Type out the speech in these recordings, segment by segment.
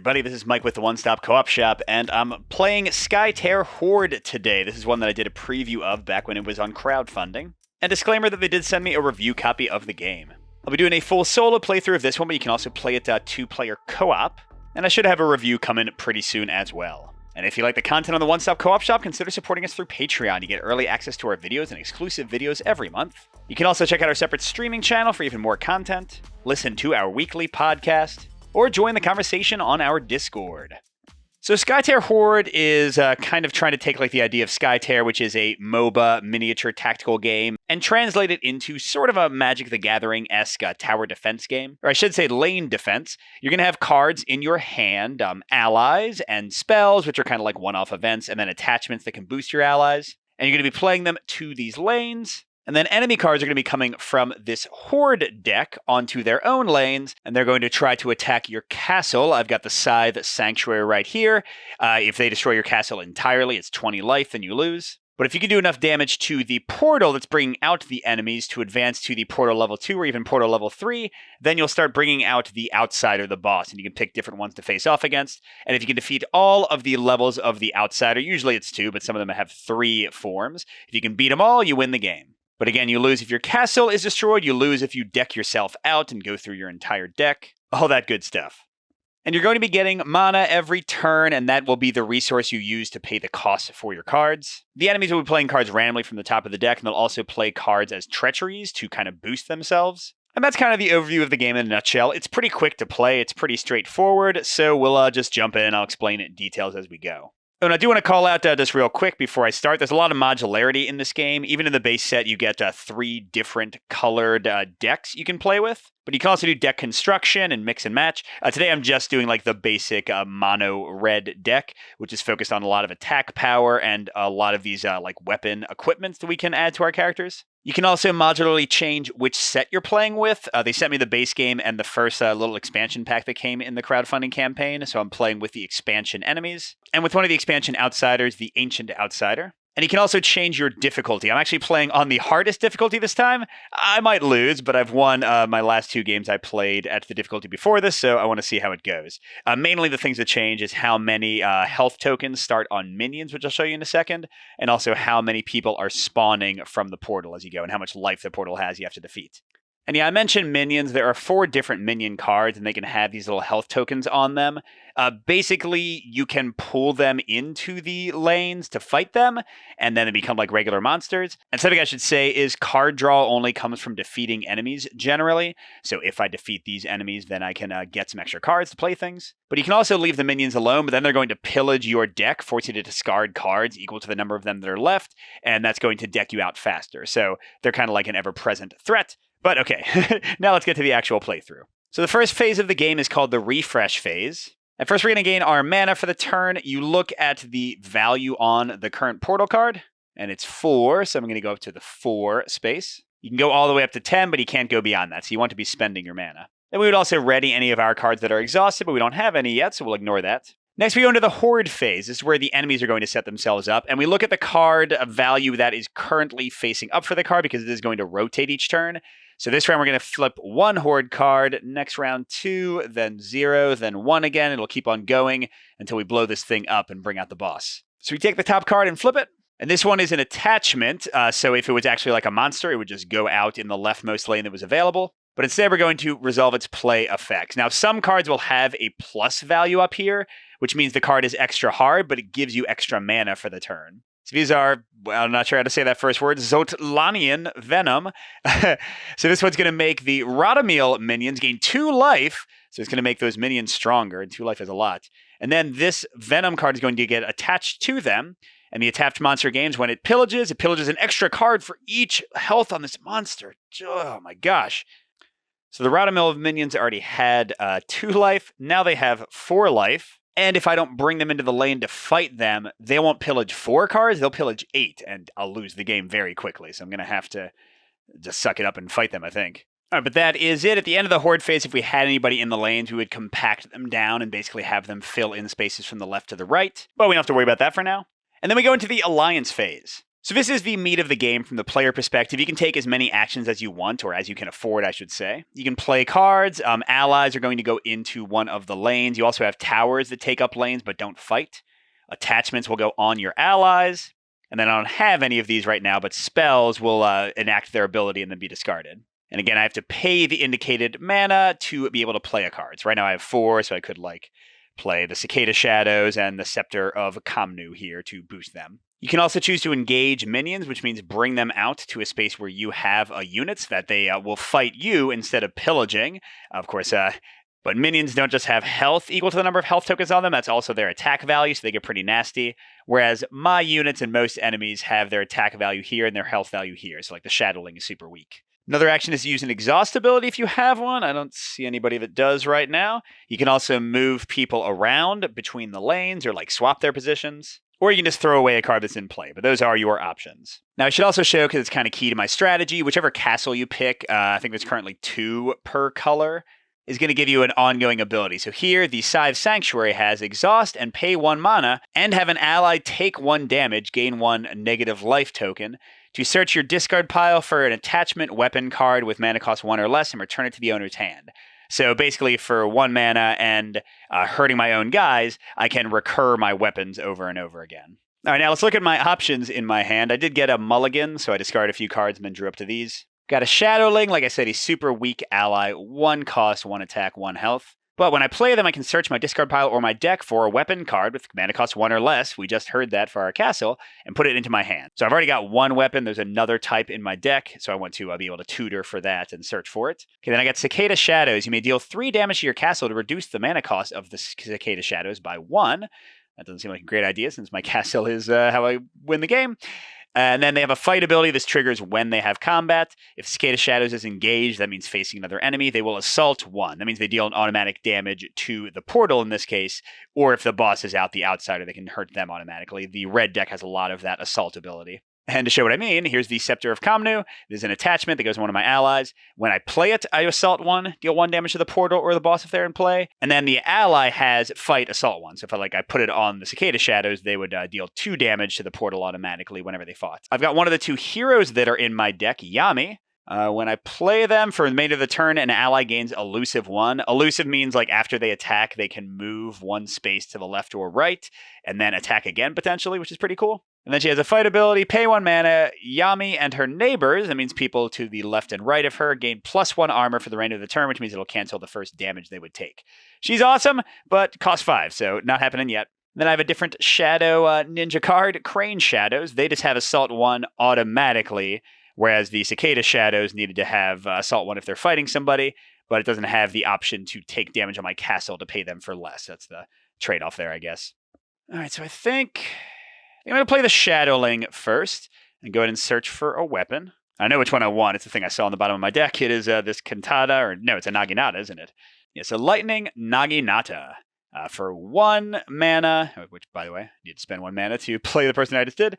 everybody, this is Mike with the One Stop Co-op Shop, and I'm playing Skytear Horde today. This is one that I did a preview of back when it was on crowdfunding. And disclaimer that they did send me a review copy of the game. I'll be doing a full solo playthrough of this one, but you can also play it two-player co-op, and I should have a review coming pretty soon as well. And if you like the content on the One Stop Co-op Shop, consider supporting us through Patreon. You get early access to our videos and exclusive videos every month. You can also check out our separate streaming channel for even more content, listen to our weekly podcast, or join the conversation on our Discord. So Skytear Horde is kind of trying to take like the idea of Skytear, which is a MOBA miniature tactical game, and translate it into sort of a Magic the Gathering-esque tower defense game. Or I should say lane defense. You're going to have cards in your hand, allies and spells, which are kind of like one-off events, and then attachments that can boost your allies. And you're going to be playing them to these lanes. And then enemy cards are going to be coming from this Horde deck onto their own lanes, and they're going to try to attack your castle. I've got the Scythe Sanctuary right here. If they destroy your castle entirely, it's 20 life, then you lose. But if you can do enough damage to the portal that's bringing out the enemies to advance to the portal level 2 or even portal level 3, then you'll start bringing out the outsider, the boss, and you can pick different ones to face off against. And if you can defeat all of the levels of the outsider, usually it's 2, but some of them have 3 forms. If you can beat them all, you win the game. But again, you lose if your castle is destroyed, you lose if you deck yourself out and go through your entire deck, all that good stuff. And you're going to be getting mana every turn, and that will be the resource you use to pay the cost for your cards. The enemies will be playing cards randomly from the top of the deck, and they'll also play cards as treacheries to kind of boost themselves. And that's kind of the overview of the game in a nutshell. It's pretty quick to play, it's pretty straightforward, so we'll just jump in, I'll explain it in details as we go. And I do want to call out just real quick before I start, there's a lot of modularity in this game. Even in the base set, you get 3 different colored decks you can play with. But you can also do deck construction and mix and match. Today I'm just doing like the basic mono red deck, which is focused on a lot of attack power and a lot of these like weapon equipments that we can add to our characters. You can also modularly change which set you're playing with. They sent me the base game and the first little expansion pack that came in the crowdfunding campaign, so I'm playing with the expansion enemies. And with one of the expansion outsiders, the Ancient Outsider. And you can also change your difficulty. I'm actually playing on the hardest difficulty this time. I might lose, but I've won my last 2 games I played at the difficulty before this, so I want to see how it goes. Mainly the things that change is how many health tokens start on minions, which I'll show you in a second, and also how many people are spawning from the portal as you go, and how much life the portal has you have to defeat. And yeah, I mentioned minions. There are 4 different minion cards, and they can have these little health tokens on them. Basically, you can pull them into the lanes to fight them, and then they become like regular monsters. And something I should say is card draw only comes from defeating enemies, generally. So if I defeat these enemies, then I can get some extra cards to play things. But you can also leave the minions alone, but then they're going to pillage your deck, force you to discard cards equal to the number of them that are left, and that's going to deck you out faster. So they're kind of like an ever-present threat. But okay, now let's get to the actual playthrough. So the first phase of the game is called the refresh phase. At first, we're going to gain our mana for the turn. You look at the value on the current portal card, and it's 4, so I'm going to go up to the 4 space. You can go all the way up to 10, but you can't go beyond that, so you want to be spending your mana. Then we would also ready any of our cards that are exhausted, but we don't have any yet, so we'll ignore that. Next, we go into the Horde phase. This is where the enemies are going to set themselves up, and we look at the card value that is currently facing up for the card because it is going to rotate each turn. So this round, we're going to flip 1 Horde card, next round 2, then 0, then 1 again. It'll keep on going until we blow this thing up and bring out the boss. So we take the top card and flip it. And this one is an attachment, so if it was actually like a monster, it would just go out in the leftmost lane that was available. But instead, we're going to resolve its play effects. Now, some cards will have a plus value up here, which means the card is extra hard, but it gives you extra mana for the turn. So these are, well, I'm not sure how to say that first word, Zotlanian Venom. So this one's going to make the Rotomil minions gain 2 life. So it's going to make those minions stronger, and 2 life is a lot. And then this Venom card is going to get attached to them. And the attached monster gains, when it pillages an extra card for each health on this monster. Oh my gosh. So the Rotomil minions already had 2 life. Now they have 4 life. And if I don't bring them into the lane to fight them, they won't pillage 4 cards, they'll pillage 8, and I'll lose the game very quickly. So I'm going to have to just suck it up and fight them, I think. All right, but that is it. At the end of the Horde phase, if we had anybody in the lanes, we would compact them down and basically have them fill in spaces from the left to the right. But we don't have to worry about that for now. And then we go into the Alliance phase. So this is the meat of the game from the player perspective. You can take as many actions as you want, or as you can afford, I should say. You can play cards. Allies are going to go into one of the lanes. You also have towers that take up lanes but don't fight. Attachments will go on your allies. And then I don't have any of these right now, but spells will enact their ability and then be discarded. And again, I have to pay the indicated mana to be able to play a card. So right now I have 4, so I could play the Cicada Shadows and the Scepter of Kamnu here to boost them. You can also choose to engage minions, which means bring them out to a space where you have units that they will fight you instead of pillaging. Of course, but minions don't just have health equal to the number of health tokens on them, that's also their attack value, so they get pretty nasty. Whereas my units and most enemies have their attack value here and their health value here, so like the Shadowling is super weak. Another action is to use an exhaust ability if you have one. I don't see anybody that does right now. You can also move people around between the lanes or swap their positions. Or you can just throw away a card that's in play, but those are your options. Now I should also show, because it's kind of key to my strategy, whichever castle you pick, I think there's currently 2 per color, is going to give you an ongoing ability. So here, the Scythe Sanctuary has exhaust and pay 1 mana, and have an ally take 1 damage, gain 1 negative life token, to search your discard pile for an attachment weapon card with mana cost 1 or less and return it to the owner's hand. So basically, for 1 mana and hurting my own guys, I can recur my weapons over and over again. All right, now let's look at my options in my hand. I did get a mulligan, so I discarded a few cards and then drew up to these. Got a Shadowling, like I said, a super weak ally, 1 cost, 1 attack, 1 health. But when I play them, I can search my discard pile or my deck for a weapon card with mana cost 1 or less. We just heard that for our castle, and put it into my hand. So I've already got 1 weapon. There's another type in my deck, so I want to be able to tutor for that and search for it. Okay, then I got Cicada Shadows. You may deal 3 damage to your castle to reduce the mana cost of the Cicada Shadows by 1. That doesn't seem like a great idea, since my castle is how I win the game. And then they have a fight ability. This triggers when they have combat. If Cicada Shadows is engaged, that means facing another enemy. They will assault 1. That means they deal an automatic damage to the portal in this case. Or if the boss is out, the outsider, they can hurt them automatically. The red deck has a lot of that assault ability. And to show what I mean, here's the Scepter of Kamnu. There's an attachment that goes to one of my allies. When I play it, I assault 1, deal 1 damage to the portal or the boss if they're in play. And then the ally has fight assault 1. So if I put it on the Cicada Shadows, they would deal 2 damage to the portal automatically whenever they fought. I've got one of the 2 heroes that are in my deck, Yami. When I play them for the remainder of the turn, an ally gains Elusive 1. Elusive means after they attack, they can move 1 space to the left or right, and then attack again potentially, which is pretty cool. And then she has a fight ability, pay 1 mana. Yami and her neighbors, that means people to the left and right of her, gain +1 armor for the remainder of the turn, which means it'll cancel the first damage they would take. She's awesome, but costs 5, so not happening yet. Then I have a different Shadow Ninja card, Crane Shadows. They just have Assault 1 automatically, whereas the Cicada Shadows needed to have Assault 1 if they're fighting somebody, but it doesn't have the option to take damage on my castle to pay them for less. That's the trade-off there, I guess. All right, so I think I'm going to play the Shadowling first and go ahead and search for a weapon. I know which one I want. It's the thing I saw on the bottom of my deck. It is this Cantata, or no, it's a Naginata, isn't it? Yeah, so Lightning Naginata for 1 mana, which, by the way, I need to spend 1 mana to play the person I just did.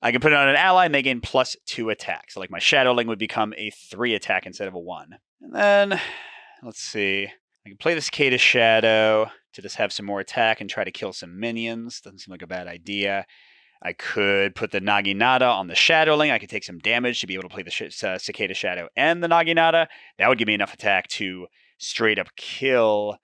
I can put it on an ally, and they gain +2 attack. So my Shadowling would become a 3 attack instead of a 1. And then, let's see. I can play the Cicada Shadow to just have some more attack and try to kill some minions. Doesn't seem like a bad idea. I could put the Naginata on the Shadowling. I could take some damage to be able to play the Cicada Shadow and the Naginata. That would give me enough attack to straight up kill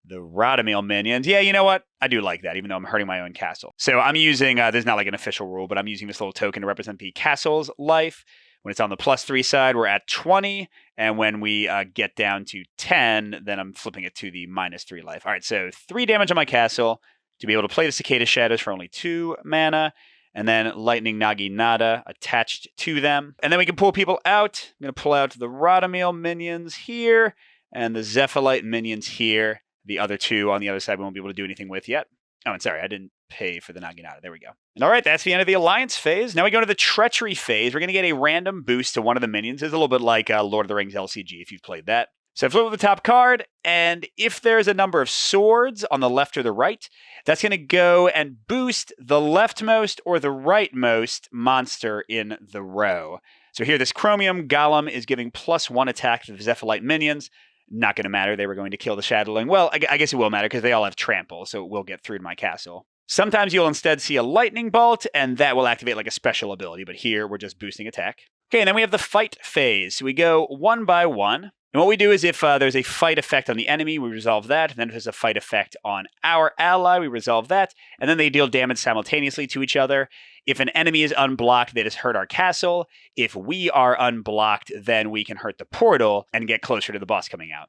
the Radomil minions. Yeah, you know what? I do like that, even though I'm hurting my own castle. So I'm using, there's not an official rule, but I'm using this little token to represent the castle's life. When it's on the +3 side, we're at 20. And when we get down to 10, then I'm flipping it to the -3 life. All right, so 3 damage on my castle to be able to play the Cicada Shadows for only 2 mana. And then Lightning Naginata attached to them. And then we can pull people out. I'm going to pull out the Radomil minions here and the Zephyrite minions here. The other 2 on the other side we won't be able to do anything with yet. Oh, and sorry, I didn't pay for the Naginata. There we go. And all right, that's the end of the Alliance phase. Now we go to the Treachery phase. We're going to get a random boost to one of the minions. It's a little bit like Lord of the Rings LCG, if you've played that. So I flip over the top card, and if there's a number of swords on the left or the right, that's going to go and boost the leftmost or the rightmost monster in the row. So here, this Chromium Golem is giving +1 attack to the Zephyrite minions. Not going to matter. They were going to kill the Shadowling. Well, I guess it will matter because they all have trample, so it will get through to my castle. Sometimes you'll instead see a lightning bolt, and that will activate like a special ability, but here we're just boosting attack. Okay, and then we have the fight phase. So we go one by one. And what we do is if there's a fight effect on the enemy, we resolve that. And then if there's a fight effect on our ally, we resolve that. And then they deal damage simultaneously to each other. If an enemy is unblocked, they just hurt our castle. If we are unblocked, then we can hurt the portal and get closer to the boss coming out.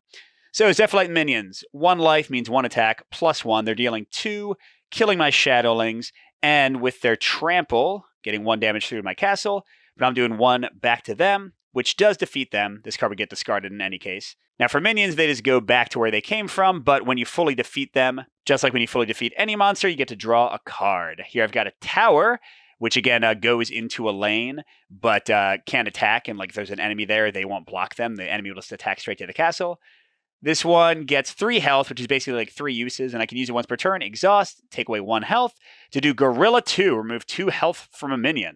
So Zephyrite minions, 1 life means 1 attack, +1. They're dealing 2, killing my shadowlings, and with their trample, getting 1 damage through my castle, but I'm doing 1 back to them, which does defeat them. This card would get discarded in any case. Now for minions, they just go back to where they came from, but when you fully defeat them, just like when you fully defeat any monster, you get to draw a card. Here I've got a tower, which again goes into a lane, but can't attack, and like if there's an enemy there, they won't block them. The enemy will just attack straight to the castle. This one gets 3 health, which is basically like 3 uses, and I can use it once per turn. Exhaust, take away 1 health. To do Gorilla 2, remove 2 health from a minion.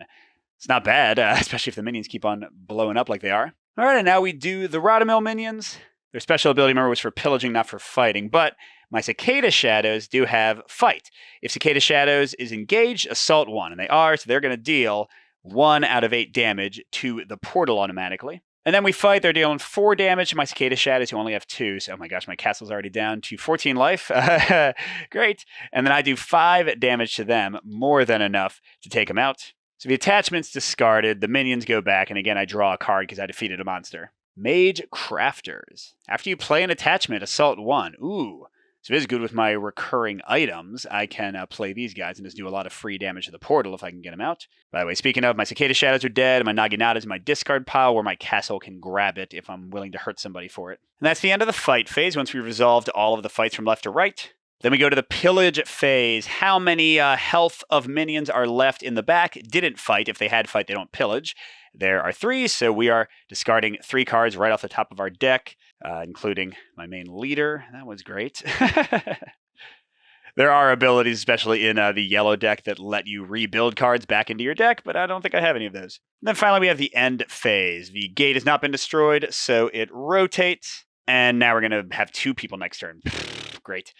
It's not bad, especially if the minions keep on blowing up like they are. All right, and now we do the Rotomil minions. Their special ability, remember, was for pillaging, not for fighting, but my Cicada Shadows do have fight. If Cicada Shadows is engaged, assault 1, and they are, so they're going to deal 1 out of 8 damage to the portal automatically. And then we fight, they're dealing 4 damage to my Cicada Shadows, who only have 2. So, oh my gosh, my castle's already down to 14 life. Great. And then I do 5 damage to them, more than enough to take them out. So the attachment's discarded, the minions go back, and again, I draw a card because I defeated a monster. Mage Crafters. After you play an attachment, assault 1. Ooh. So it is good with my recurring items. I can play these guys and just do a lot of free damage to the portal if I can get them out. By the way, speaking of, my Cicada Shadows are dead. My Naginata's in my discard pile where my castle can grab it if I'm willing to hurt somebody for it. And that's the end of the fight phase once we've resolved all of the fights from left to right. Then we go to the pillage phase. How many health of minions are left in the back? Didn't fight. If they had fight, they don't pillage. There are 3, so we are discarding 3 cards right off the top of our deck, including my main leader. That was great. There are abilities, especially in the yellow deck, that let you rebuild cards back into your deck, but I don't think I have any of those. And then finally, we have the end phase. The gate has not been destroyed, so it rotates, and now we're going to have 2 people next turn. Great.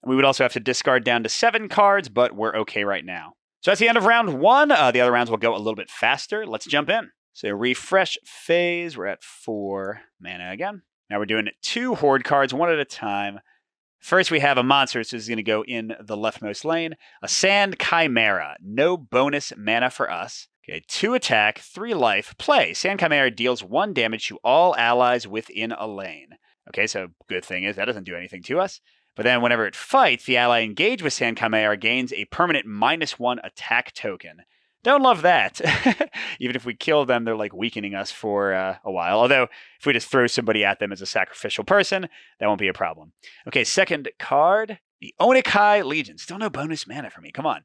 We would also have to discard down to 7 cards, but we're okay right now. So that's the end of round 1. The other rounds will go a little bit faster. Let's jump in. So refresh phase, we're at 4 mana again. Now we're doing 2 horde cards, 1 at a time. First we have a monster, so this is going to go in the leftmost lane. A Sand Chimera, no bonus mana for us. Okay, 2 attack, 3 life, play. Sand Chimera deals 1 damage to all allies within a lane. Okay, so good thing is that doesn't do anything to us. But then whenever it fights, the ally engaged with Sand Chimera gains a permanent -1 attack token. Don't love that. Even if we kill them, they're like weakening us for a while. Although, if we just throw somebody at them as a sacrificial person, that won't be a problem. Okay, second card, the Onikai Legion. Still no bonus mana for me, come on.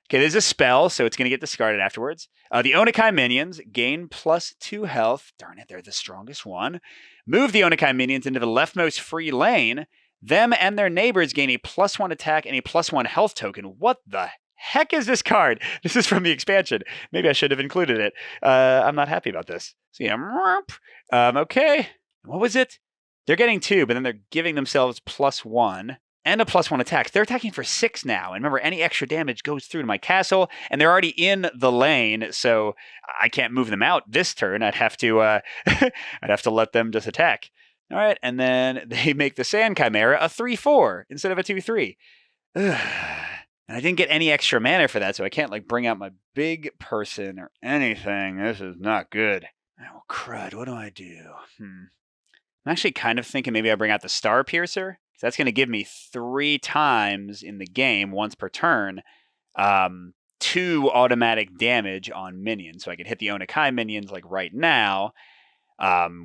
Okay, there's a spell, so it's going to get discarded afterwards. The Onikai minions gain +2 health. Darn it, they're the strongest one. Move the Onikai minions into the leftmost free lane. Them and their neighbors gain a +1 attack and a +1 health token. What the heck is this card? This is from the expansion. Maybe I should have included it. I'm not happy about this. So yeah, okay. What was it? They're getting 2, but then they're giving themselves +1 and a +1 attack. They're attacking for 6 now. And remember, any extra damage goes through to my castle, and they're already in the lane, so I can't move them out this turn. I'd have to, I'd have to let them just attack. All right, and then they make the Sand Chimera a 3/4 instead of a 2/3. And I didn't get any extra mana for that, so I can't like bring out my big person or anything. This is not good. Oh, crud, what do I do? I'm actually kind of thinking maybe I bring out the Star Piercer. That's going to give me 3 times in the game, once per turn, 2 automatic damage on minions. So I can hit the Onikai minions like right now,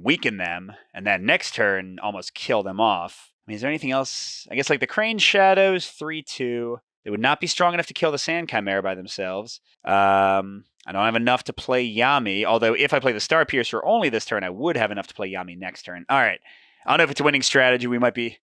weaken them, and then next turn almost kill them off. I mean, is there anything else? I guess like the Crane Shadows, 3/2. They would not be strong enough to kill the Sand Chimera by themselves. I don't have enough to play Yami, although if I play the Star Piercer only this turn, I would have enough to play Yami next turn. All right. I don't know if it's a winning strategy. We might be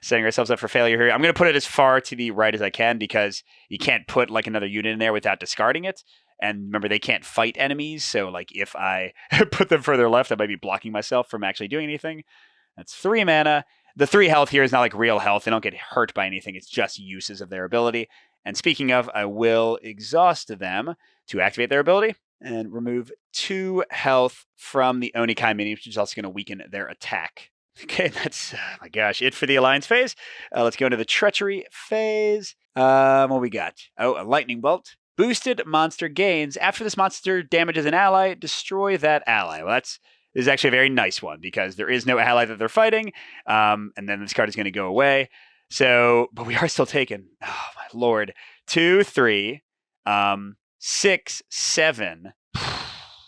setting ourselves up for failure here. I'm going to put it as far to the right as I can because you can't put like another unit in there without discarding it. And remember, they can't fight enemies, so like if I put them further left, I might be blocking myself from actually doing anything. That's 3 mana. The 3 health here is not like real health. They don't get hurt by anything. It's just uses of their ability. And speaking of, I will exhaust them to activate their ability and remove 2 health from the Onikai minion, which is also going to weaken their attack. Okay, that's, oh my gosh, it for the Alliance phase. Let's go into the Treachery phase. What we got? Oh, a Lightning Bolt. Boosted monster gains. After this monster damages an ally, destroy that ally. Well, this is actually a very nice one because there is no ally that they're fighting, and then this card is going to go away. So, but we are still taking, oh my lord, 2, 3, 6, 7.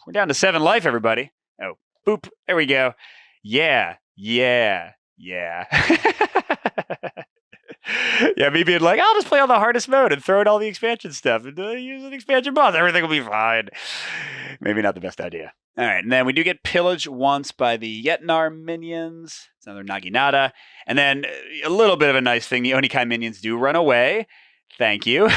We're down to 7 life, everybody. Oh, boop, there we go. Yeah. Yeah. Yeah, me being like, I'll just play on the hardest mode and throw in all the expansion stuff and use an expansion boss. Everything will be fine. Maybe not the best idea. All right, and then we do get pillaged once by the Yetnar minions. It's another Naginata. And then a little bit of a nice thing, the Onikai minions do run away. Thank you.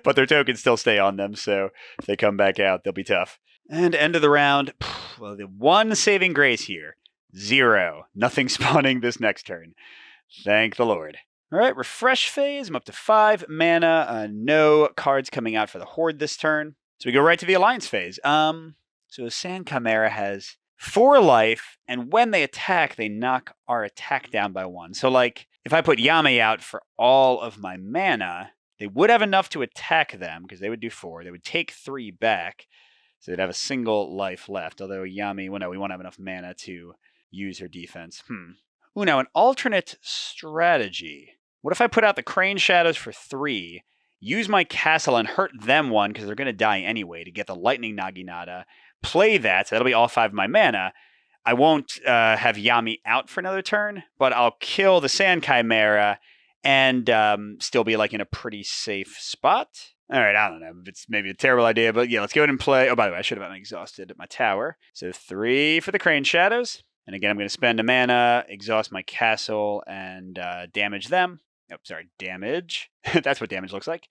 But their tokens still stay on them, so if they come back out, they'll be tough. And end of the round, well, the one saving grace here. 0. Nothing spawning this next turn. Thank the Lord. All right, refresh phase. I'm up to 5 mana. No cards coming out for the Horde this turn. So we go right to the Alliance phase. So Sand Chimera has 4 life, and when they attack, they knock our attack down by 1. So like, if I put Yami out for all of my mana, they would have enough to attack them, because they would do 4. They would take 3 back, so they'd have a single life left. Although Yami, well, no, we won't have enough mana to use her defense. Ooh, now an alternate strategy. What if I put out the Crane Shadows for 3, use my castle and hurt them 1 because they're going to die anyway to get the Lightning Naginata, play that, so that'll be all 5 of my mana. I won't have Yami out for another turn, but I'll kill the Sand Chimera and still be like in a pretty safe spot. All right, I don't know. It's maybe a terrible idea, but yeah, let's go ahead and play. Oh, by the way, I should have exhausted my tower. So 3 for the Crane Shadows. And again, I'm going to spend a mana, exhaust my castle, and damage them. Oh, sorry, damage. That's what damage looks like.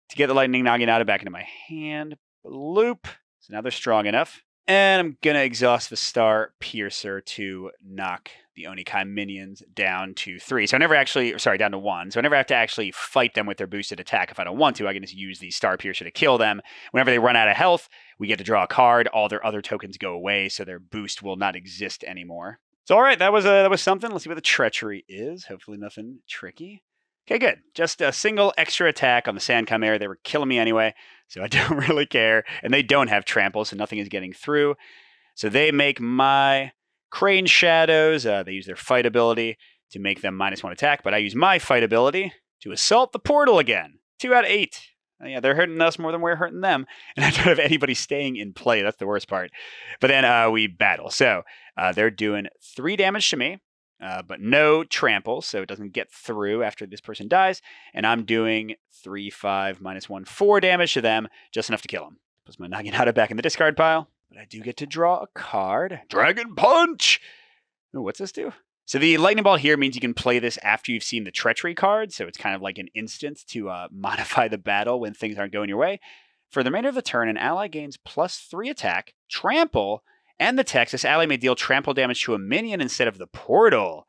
To get the Lightning Naginata back into my hand. Bloop. So now they're strong enough. And I'm going to exhaust the Star Piercer to knock the Onikai minions down to 3. So I never actually, sorry, down to 1. So I never have to actually fight them with their boosted attack. If I don't want to, I can just use the Star Piercer to kill them. Whenever they run out of health, we get to draw a card. All their other tokens go away, so their boost will not exist anymore. So all right, that was something. Let's see what the treachery is. Hopefully nothing tricky. Okay, good. Just a single extra attack on the Sand Chimera. They were killing me anyway, so I don't really care. And they don't have trample, so nothing is getting through. So they make my Crane Shadows. They use their fight ability to make them -1 attack, but I use my fight ability to assault the portal again. 2 out of 8. Yeah, they're hurting us more than we're hurting them. And I don't have anybody staying in play. That's the worst part. But then we battle. So they're doing 3 damage to me. But no trample, so it doesn't get through after this person dies. And I'm doing 3, 5, -1, 4 damage to them, just enough to kill them. Puts my Naginata back in the discard pile. But I do get to draw a card. Dragon Punch! Ooh, what's this do? So the Lightning Ball here means you can play this after you've seen the Treachery card, so it's kind of like an instant to modify the battle when things aren't going your way. For the remainder of the turn, an ally gains +3 attack, trample, and the text, this ally may deal trample damage to a minion instead of the portal.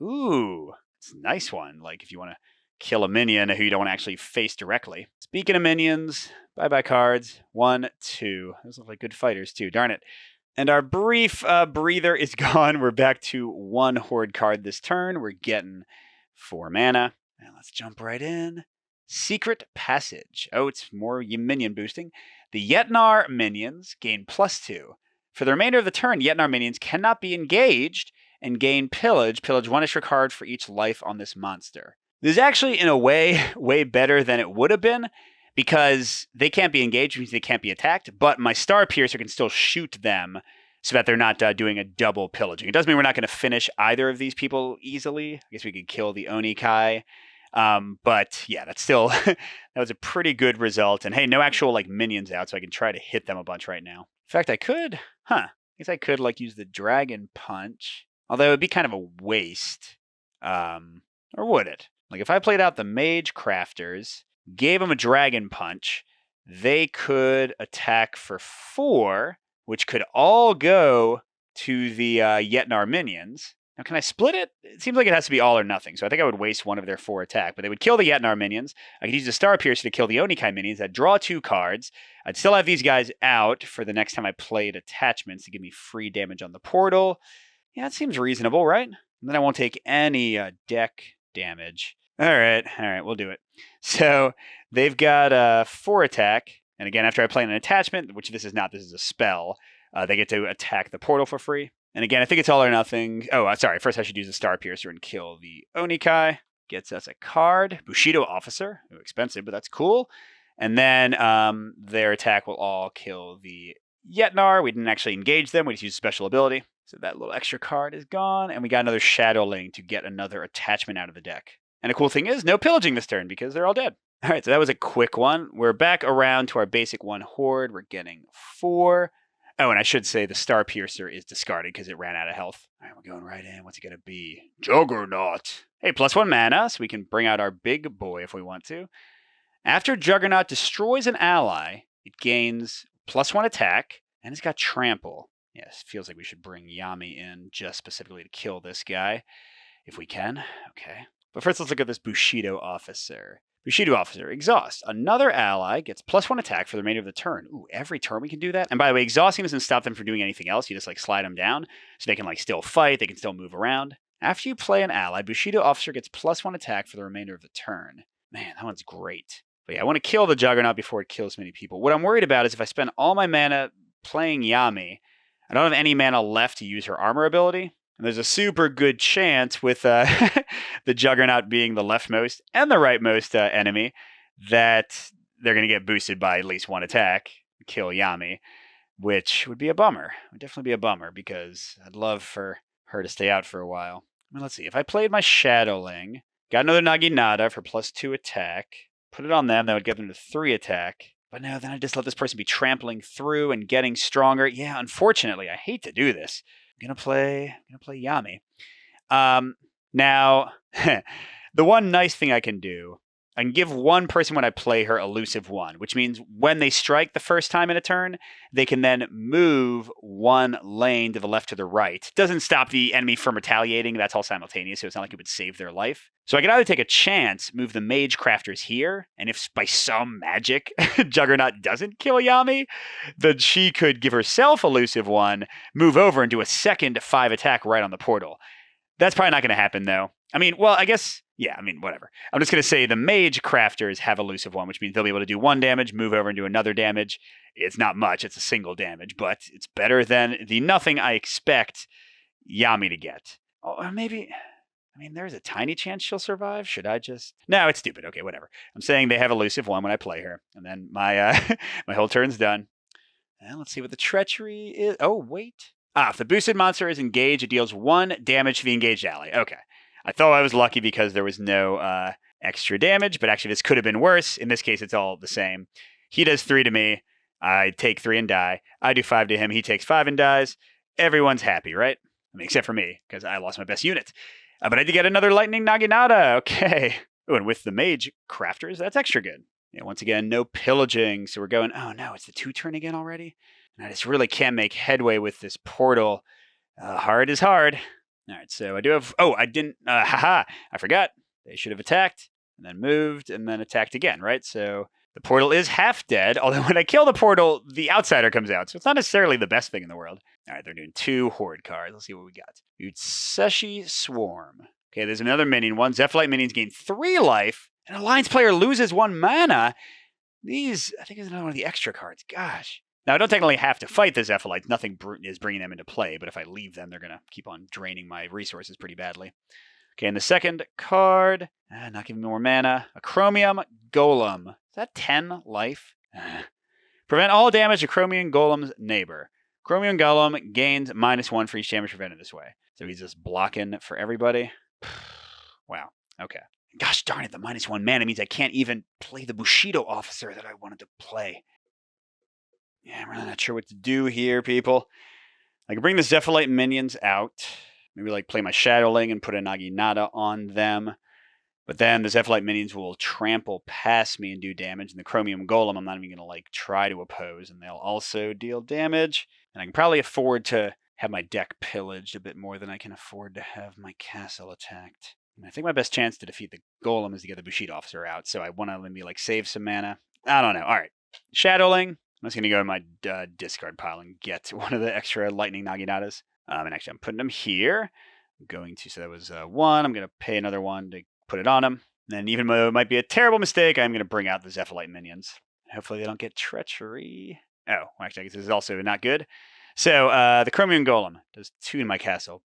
Ooh, it's a nice one. Like if you want to kill a minion who you don't want to actually face directly. Speaking of minions, bye-bye cards. 1, 2. Those look like good fighters too, darn it. And our brief breather is gone. We're back to 1 Horde card this turn. We're getting 4 mana. And let's jump right in. Secret Passage. Oh, it's more minion boosting. The Yetnar minions gain +2. For the remainder of the turn, Yetnar minions cannot be engaged and gain Pillage. Pillage 1 extra card for each life on this monster. This is actually, in a way, way better than it would have been, because they can't be engaged, which means they can't be attacked, but my Star Piercer can still shoot them so that they're not doing a double pillaging. It doesn't mean we're not going to finish either of these people easily. I guess we could kill the Onikai. But yeah, that's still, that was a pretty good result. And hey, no actual like minions out, so I can try to hit them a bunch right now. In fact, I could, I guess I could like use the Dragon Punch, although it would be kind of a waste. Or would it? Like if I played out the Mage Crafters, gave them a Dragon Punch, they could attack for 4, which could all go to the Yetnar minions. Now, can I split it? It seems like it has to be all or nothing, so I think I would waste one of their 4 attack, but they would kill the Yetnar minions. I could use the Star Piercer to kill the Onikai minions. I'd draw 2 cards. I'd still have these guys out for the next time I played attachments to give me free damage on the portal. Yeah, it seems reasonable, right? And then I won't take any deck damage. All right, we'll do it. So they've got 4 attack, and again, after I play an attachment, which this is not, this is a spell, they get to attack the portal for free. And again, I think it's all or nothing. Oh, sorry. First, I should use the Star Piercer and kill the Onikai. Gets us a card. Bushido Officer. Ooh, expensive, but that's cool. And then their attack will all kill the Yetnar. We didn't actually engage them. We just used special ability. So that little extra card is gone. And we got another Shadowling to get another attachment out of the deck. And the cool thing is, no pillaging this turn because they're all dead. All right, so that was a quick one. We're back around to our basic 1 Horde. We're getting 4. Oh, and I should say the Star Piercer is discarded because it ran out of health. All right, we're going right in. What's it going to be? Juggernaut. Hey, +1 mana, so we can bring out our big boy if we want to. After Juggernaut destroys an ally, it gains +1 attack, and it's got Trample. Yes, feels like we should bring Yami in just specifically to kill this guy, if we can. Okay. But first, let's look at this Bushido Officer. Bushido Officer, exhaust. Another ally gets +1 attack for the remainder of the turn. Ooh, every turn we can do that. And by the way, exhausting doesn't stop them from doing anything else. You just slide them down so they can still fight. They can still move around. After you play an ally, Bushido Officer gets +1 attack for the remainder of the turn. Man, that one's great. But yeah, I want to kill the Juggernaut before it kills many people. What I'm worried about is if I spend all my mana playing Yami, I don't have any mana left to use her armor ability. And there's a super good chance with the Juggernaut being the leftmost and the rightmost enemy that they're going to get boosted by at least 1 attack, kill Yami, which would be a bummer. It would definitely be a bummer because I'd love for her to stay out for a while. I mean, let's see. If I played my Shadowling, got another Naginata for +2 attack, put it on them, that would give them to 3 attack. But no, then I just let this person be trampling through and getting stronger. Yeah, unfortunately, I hate to do this. I'm gonna play Yami. Now, the one nice thing I can do, I can give one person when I play her elusive 1, which means when they strike the first time in a turn, they can then move 1 lane to the left to the right. Doesn't stop the enemy from retaliating. That's all simultaneous, so it's not like it would save their life. So I can either take a chance, move the Mage Crafters here, and if by some magic Juggernaut doesn't kill Yami, then she could give herself elusive 1, move over and do a second 5 attack right on the portal. That's probably not going to happen, though. I mean, well, I guess, yeah, I mean, whatever. I'm just going to say the Mage Crafters have elusive 1, which means they'll be able to do 1 damage, move over and do another damage. It's not much. It's a single damage, but it's better than the nothing I expect Yami to get. Oh, or maybe, I mean, there's a tiny chance she'll survive. Should I just... No, it's stupid. Okay, whatever. I'm saying they have elusive 1 when I play her, and then my my whole turn's done. And let's see what the treachery is. Oh, wait. If the boosted monster is engaged, it deals 1 damage to the engaged ally. Okay. I thought I was lucky because there was no extra damage, but actually this could have been worse. In this case, it's all the same. He does 3 to me. I take 3 and die. I do 5 to him. He takes 5 and dies. Everyone's happy, right? I mean, except for me, because I lost my best unit. But I did get another Lightning Naginata. Okay. Ooh, and with the Mage Crafters, that's extra good. Yeah, once again, no pillaging. So we're going, oh no, it's the 2 turn again already? And I just really can't make headway with this portal. Hard is hard. All right, so I do have... Oh, I didn't... I forgot. They should have attacked, and then moved, and then attacked again, right? So the portal is half dead, although when I kill the portal, the outsider comes out. So it's not necessarily the best thing in the world. All right, they're doing 2 Horde cards. Let's see what we got. Utseshi Swarm. Okay, there's another minion. 1 Zephyrite minions gain 3 life, and Alliance player loses 1 mana. These... I think is another one of the extra cards. Gosh. Now, I don't technically have to fight the Zephyrite. Nothing is bringing them into play, but if I leave them, they're going to keep on draining my resources pretty badly. Okay, and the second card, not giving me more mana, a Chromium Golem. Is that 10 life? Prevent all damage to Chromium Golem's neighbor. Chromium Golem gains -1 for each damage prevented this way. So he's just blocking for everybody. Wow, okay. Gosh darn it, the -1 mana means I can't even play the Bushido Officer that I wanted to play. Yeah, I'm really not sure what to do here, people. I can bring the Zephyrite minions out. Maybe play my Shadowling and put a Naginata on them. But then the Zephyrite minions will trample past me and do damage. And the Chromium Golem I'm not even going to try to oppose. And they'll also deal damage. And I can probably afford to have my deck pillaged a bit more than I can afford to have my castle attacked. And I think my best chance to defeat the golem is to get the Bushido officer out, so I want to maybe like save some mana. I don't know. All right, Shadowling. I'm just gonna go in my discard pile and get one of the extra lightning Naginatas. And actually, I'm putting them here. I'm going to, so that was 1. I'm gonna pay another 1 to put it on them. And then, even though it might be a terrible mistake, I'm gonna bring out the Zephyrite minions. Hopefully, they don't get treachery. Oh, well, actually, I guess this is also not good. So the Chromium Golem does 2 in my castle.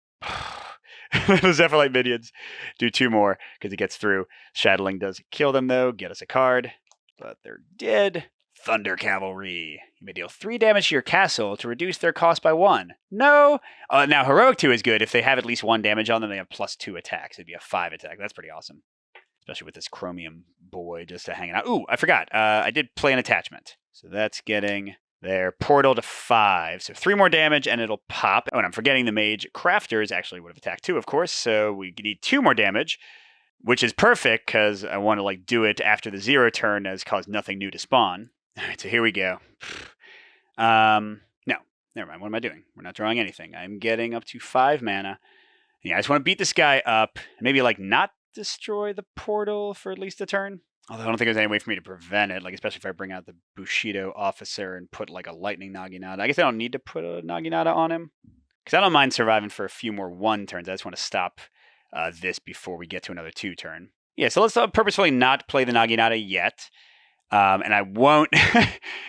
The Zephyrite minions do 2 more because it gets through. Shadowling does kill them though, get us a card, but they're dead. Thunder Cavalry. You may deal 3 damage to your castle to reduce their cost by 1. No! Now, Heroic 2 is good. If they have at least 1 damage on them, they have +2 attacks. It'd be a 5 attack. That's pretty awesome. Especially with this Chromium boy just hanging out. Ooh, I forgot. I did play an attachment. So that's getting their portal to 5. So 3 more damage and it'll pop. Oh, and I'm forgetting the Mage Crafters actually would have attacked 2, of course. So we need 2 more damage, which is perfect because I want to like do it after the 0 turn as cause nothing new to spawn. All right, so here we go. No, never mind. What am I doing? We're not drawing anything. I'm getting up to 5 mana. Yeah, I just want to beat this guy up. Maybe like not destroy the portal for at least a turn. Although I don't think there's any way for me to prevent it, like especially if I bring out the Bushido officer and put like a lightning Naginata. I guess I don't need to put a Naginata on him because I don't mind surviving for a few more 1 turns. I just want to stop this before we get to another 2 turn. Yeah, so let's purposefully not play the Naginata yet. And I won't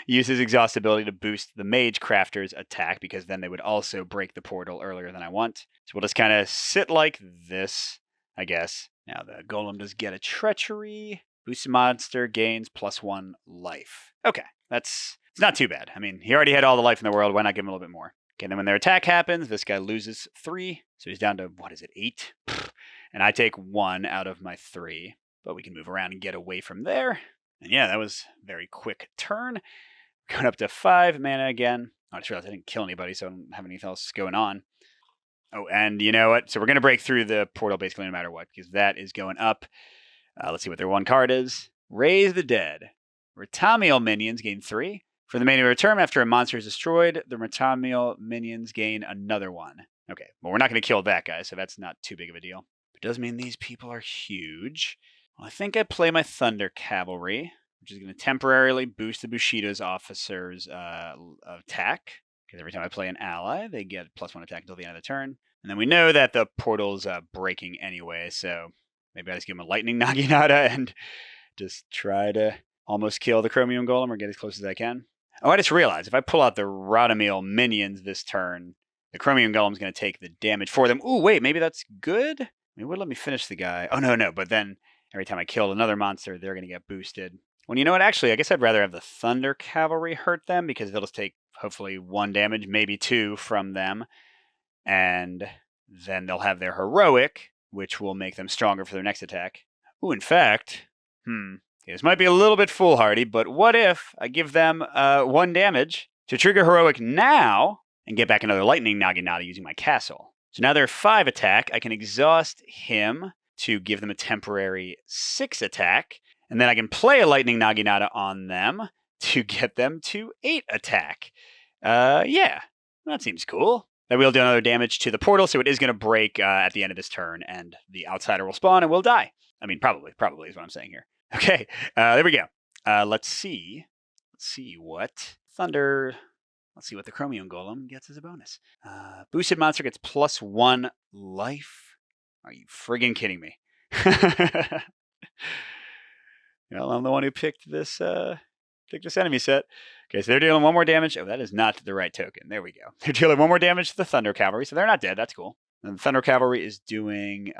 use his exhaust ability to boost the Mage Crafter's attack because then they would also break the portal earlier than I want. So we'll just kind of sit like this, I guess. Now the Golem does get a Treachery. Boosted monster gains +1 life. Okay, it's not too bad. I mean, he already had all the life in the world. Why not give him a little bit more? Okay, then when their attack happens, this guy loses 3. So he's down to, 8? And I take 1 out of my 3. But we can move around and get away from there. And yeah, that was a very quick turn. Going up to 5 mana again. I just realized I didn't kill anybody, so I don't have anything else going on. Oh, and you know what? So we're going to break through the portal basically no matter what, because that is going up. Let's see what their 1 card is. Raise the Dead. Retamiel minions gain 3. For the main of return, after a monster is destroyed, the Retamiel minions gain another 1. Okay, well, we're not going to kill that guy, so that's not too big of a deal. It does mean these people are huge. Well, I think I play my Thunder Cavalry, which is going to temporarily boost the Bushido's officer's attack. Because every time I play an ally, they get +1 attack until the end of the turn. And then we know that the portal's breaking anyway, so maybe I just give him a Lightning Naginata and just try to almost kill the Chromium Golem or get as close as I can. Oh, I just realized if I pull out the Retamiel minions this turn, the Chromium Golem's going to take the damage for them. Ooh, wait, maybe that's good? I mean, it would let me finish the guy. Oh, no, but then every time I kill another monster, they're going to get boosted. Well, you know what? Actually, I guess I'd rather have the Thunder Cavalry hurt them because they'll just take hopefully 1 damage, maybe 2 from them. And then they'll have their Heroic, which will make them stronger for their next attack. Ooh, in fact, this might be a little bit foolhardy, but what if I give them 1 damage to trigger Heroic now and get back another Lightning Naginata using my castle? So now they're 5 attack. I can exhaust him to give them a temporary 6 attack, and then I can play a Lightning Naginata on them to get them to 8 attack. Yeah, that seems cool. Then we'll do another damage to the portal, so it is going to break at the end of this turn, and the outsider will spawn and we'll die. I mean, probably is what I'm saying here. Okay, there we go. Let's see what Thunder... Let's see what the Chromium Golem gets as a bonus. Boosted monster gets +1 life. Are you friggin' kidding me? Well, I'm the one who picked this enemy set. Okay, so they're dealing 1 more damage. Oh, that is not the right token. There we go. They're dealing 1 more damage to the Thunder Cavalry, so they're not dead. That's cool. And the Thunder Cavalry is doing,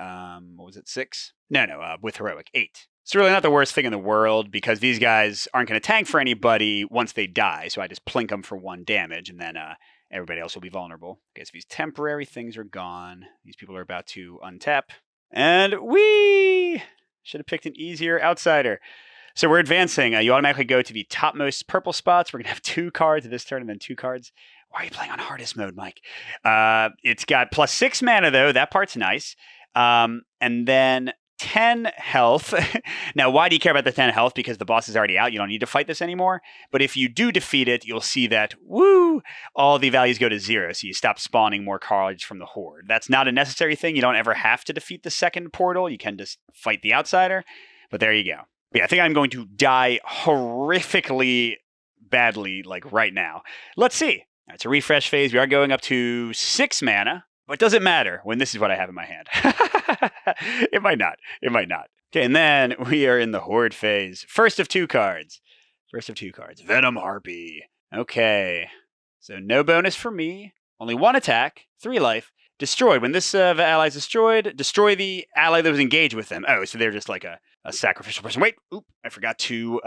6? No, with Heroic, 8. It's really not the worst thing in the world because these guys aren't going to tank for anybody once they die. So I just plink them for 1 damage and then everybody else will be vulnerable. Okay, so these temporary things are gone. These people are about to untap. And we should have picked an easier outsider. So we're advancing. You automatically go to the topmost purple spots. We're going to have 2 cards this turn and then 2 cards. Why are you playing on hardest mode, Mike? It's got +6 mana, though. That part's nice. And then 10 health. Now, why do you care about the 10 health? Because the boss is already out. You don't need to fight this anymore. But if you do defeat it, you'll see that, woo, all the values go to 0. So you stop spawning more cards from the Horde. That's not a necessary thing. You don't ever have to defeat the second portal. You can just fight the outsider. But there you go. But yeah, I think I'm going to die horrifically badly, like right now. Let's see. It's a refresh phase. We are going up to 6 mana. But it doesn't matter when this is what I have in my hand. It might not. It might not. Okay, and then we are in the Horde phase. First of 2 cards. Venom Harpy. Okay. So no bonus for me. Only 1 attack. 3 life. Destroyed. When this ally is destroyed, destroy the ally that was engaged with them. Oh, so they're just like a sacrificial person. Wait. Oop. I forgot to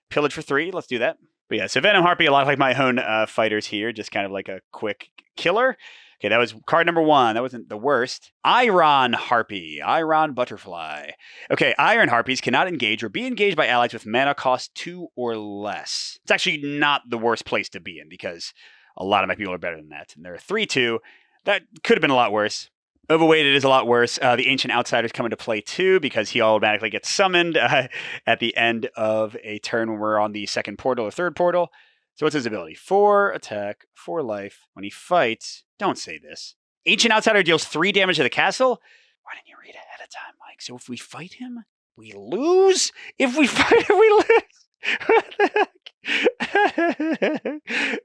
pillage for 3. Let's do that. But yeah, so Venom Harpy, a lot like my own fighters here. Just kind of like a quick killer. Okay, that was card number 1. That wasn't the worst. Iron Harpy. Iron Butterfly. Okay, Iron Harpies cannot engage or be engaged by allies with mana cost 2 or less. It's actually not the worst place to be in because a lot of my people are better than that. And they're 3-2. That could have been a lot worse. Overweighted is a lot worse. The Ancient Outsider's come into play too because he automatically gets summoned at the end of a turn when we're on the second portal or third portal. So what's his ability? 4 attack, 4 life. When he fights, don't say this. Ancient Outsider deals 3 damage to the castle? Why didn't you read ahead of time, Mike? So if we fight him, we lose? If we fight him, we lose? What the heck?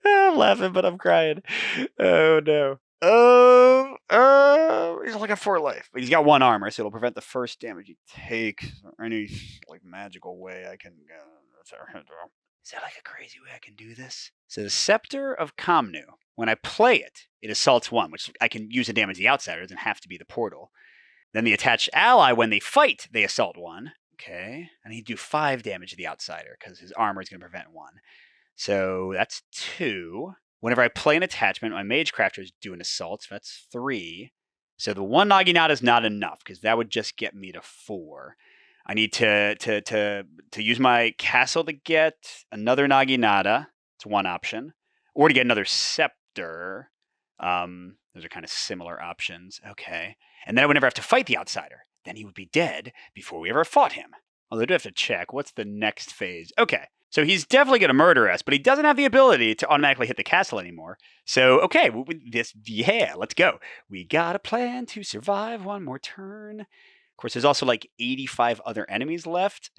I'm laughing, but I'm crying. Oh, no. He's only got 4 life. But he's got 1 armor, so it'll prevent the first damage he takes. Or any, like, magical way I can... Is there like a crazy way I can do this? So the Scepter of Kamnu, when I play it, it assaults 1, which I can use to damage the outsider. It doesn't have to be the portal. Then the attached ally, when they fight, they assault 1. Okay. And he'd do 5 damage to the outsider because his armor is going to prevent 1. So that's 2. Whenever I play an attachment, my Mage Crafter is doing assault. So that's 3. So the 1 Naginata is not enough because that would just get me to 4. I need to use my castle to get another Naginata. It's one option. Or to get another Scepter. Those are kind of similar options. Okay. And then I would never have to fight the outsider. Then he would be dead before we ever fought him. Although I do have to check. What's the next phase? Okay. So he's definitely going to murder us, but he doesn't have the ability to automatically hit the castle anymore. So, okay, let's go. We got a plan to survive one more turn. Of course, there's also like 85 other enemies left.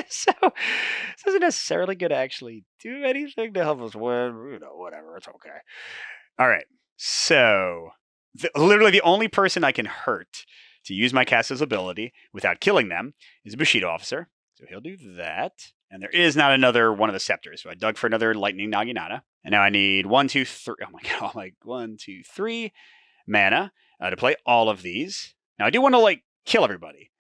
So this isn't necessarily going to actually do anything to help us win. Whatever. It's okay. All right. So literally the only person I can hurt to use my castle's ability without killing them is a Bushido officer. So he'll do that. And there is not another one of the scepters. So I dug for another lightning Naginata. And now I need 1, 2, 3. Oh my god, like 1, 2, 3 mana to play all of these. Now I do want to like kill everybody.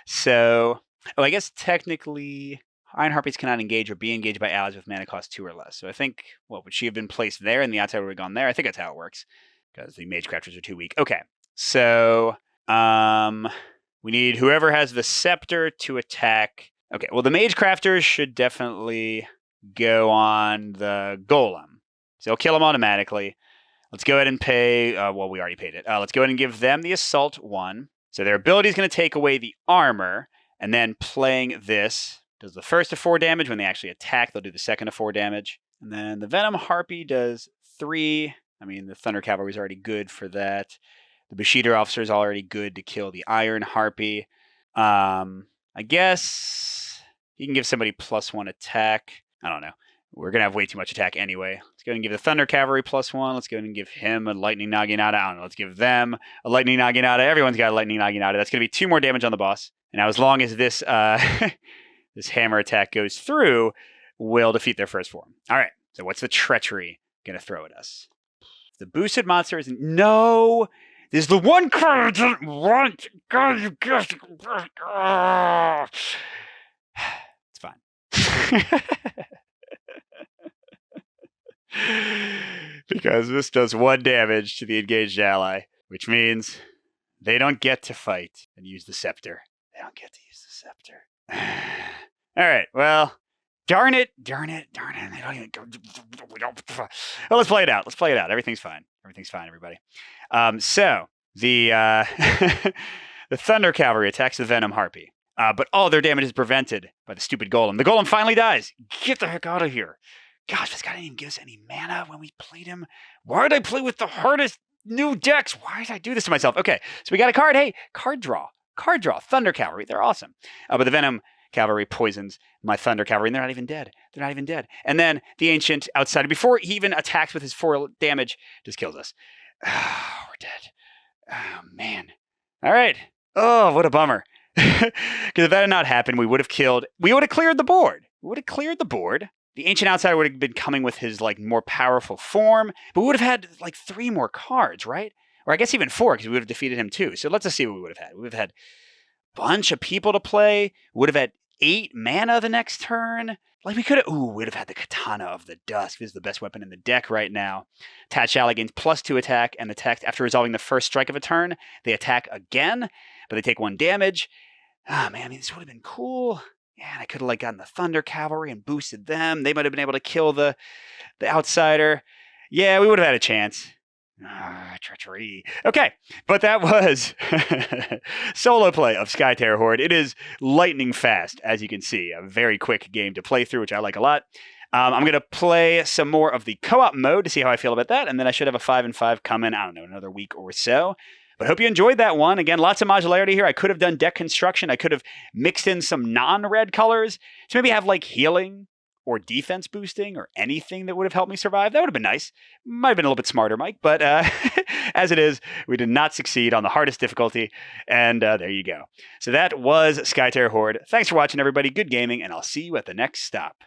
So, I guess technically Iron Harpies cannot engage or be engaged by allies with mana cost 2 or less. So I think, would she have been placed there and the outsider would have gone there? I think that's how it works. Because the Mage Crafters are too weak. Okay. So, we need whoever has the Scepter to attack. Okay, well, the Mage Crafters should definitely go on the Golem. So it'll kill them automatically. Let's go ahead and pay... we already paid it. Let's go ahead and give them the Assault 1. So their ability is going to take away the armor. And then playing this does the first of 4 damage. When they actually attack, they'll do the second of 4 damage. And then the Venom Harpy does 3. I mean, the Thunder Cavalry is already good for that. The Bushido Officer is already good to kill the Iron Harpy. I guess you can give somebody +1 attack. I don't know. We're going to have way too much attack anyway. Let's go ahead and give the Thunder Cavalry +1. Let's go ahead and give him a Lightning Naginata. I don't know. Let's give them a Lightning Naginata. Everyone's got a Lightning Naginata. That's going to be 2 more damage on the boss. And now as long as this this hammer attack goes through, we'll defeat their first form. All right. So what's the treachery going to throw at us? The boosted monster is... No! This is the one card I didn't want! God, you guessed it! It's fine. Because this does 1 damage to the engaged ally, which means they don't get to fight and use the scepter. They don't get to use the scepter. All right, well, darn it. They don't even go. Well, let's play it out. Everything's fine, everybody. So the The Thunder Cavalry attacks the Venom Harpy. But all their damage is prevented by the stupid Golem. The Golem finally dies. Get the heck out of here. Gosh, this guy didn't even give us any mana when we played him. Why did I play with the hardest new decks? Why did I do this to myself? Okay, so we got a card. Hey, card draw. Card draw. Thunder Cavalry. They're awesome. But the Venom Cavalry poisons my Thunder Cavalry, and they're not even dead. They're not even dead. And then the Ancient Outsider, before he even attacks with his 4 damage, just kills us. Oh, we're dead. Oh, man. All right. Oh, what a bummer. Because if that had not happened, we would have cleared the board. The Ancient Outsider would have been coming with his more powerful form, but we would have had 3 more cards, right? Or I guess even 4, because we would have defeated him too. So let's just see what we would have had. We would have had a bunch of people to play. We would have had 8 mana the next turn. We could have, we'd have had the Katana of the Dusk. This is the best weapon in the deck right now. Attached ally gains +2 attack, and after resolving the first strike of a turn, they attack again, but they take 1 damage. Ah, man, this would have been cool. Yeah, and I could have gotten the Thunder Cavalry and boosted them. They might have been able to kill the Outsider. Yeah, we would have had a chance. Treachery. Okay, but that was solo play of Skytear Horde. It is lightning fast, as you can see. A very quick game to play through, which I like a lot. I'm going to play some more of the co-op mode to see how I feel about that, and then I should have a 5-5 coming, I don't know, another week or so. But I hope you enjoyed that one. Again, lots of modularity here. I could have done deck construction. I could have mixed in some non-red colors to maybe have healing or defense boosting or anything that would have helped me survive. That would have been nice. Might have been a little bit smarter, Mike, but as it is, we did not succeed on the hardest difficulty, and there you go. So that was Skytear Horde. Thanks for watching, everybody. Good gaming, and I'll see you at the next stop.